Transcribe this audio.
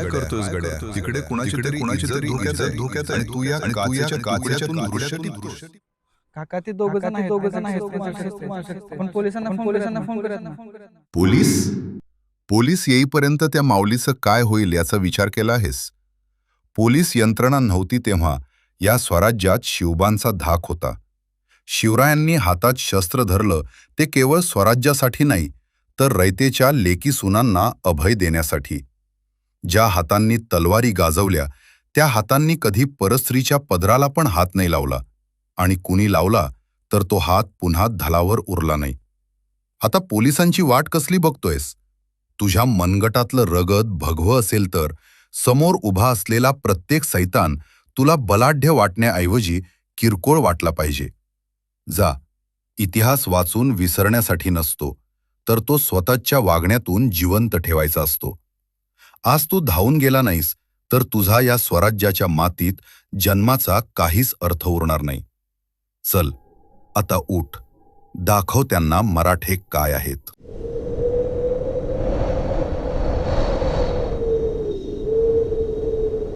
करतोयस गड्या? तिकडे कुणाची तरी धोक्यात आहे आणि तू या काचेच्या दृश्यात काका ते दोघ जण आहेत पण पोलिसांना फोन करत ना. पोलीस पोलीस येईपर्यंत त्या माऊलीचं काय होईल याचा विचार केला आहेस? पोलीस यंत्रणा नव्हती तेव्हा या स्वराज्यात शिवबांचा धाक होता. शिवरायांनी हातात शस्त्र धरलं ते केवळ स्वराज्यासाठी नाही, तर रयतेच्या लेकी सुनांना अभय देण्यासाठी. ज्या हातांनी तलवारी गाजवल्या त्या हातांनी कधी परस्त्रीच्या पदराला पण हात नाही लावला, आणि कुणी लावला तर तो हात पुन्हा धलावर उरला नाही. आता पोलिसांची वाट कसली बघतोयस? तुझ्या मनगटातलं रगत भगवं असेल तर समोर उभा असलेला प्रत्येक सैतान तुला बलाढ्य वाटण्याऐवजी किरकोळ वाटला पाहिजे. जा, इतिहास वाचून विसरण्यासाठी नसतो, तर तो स्वतःच्या वागण्यातून जिवंत ठेवायचा असतो. आज तू धावून गेला नाहीस तर तुझा या स्वराज्याच्या मातीत जन्माचा काहीच अर्थ उरणार नाही. चल, आता उठ, दाखव त्यांना मराठे काय आहेत.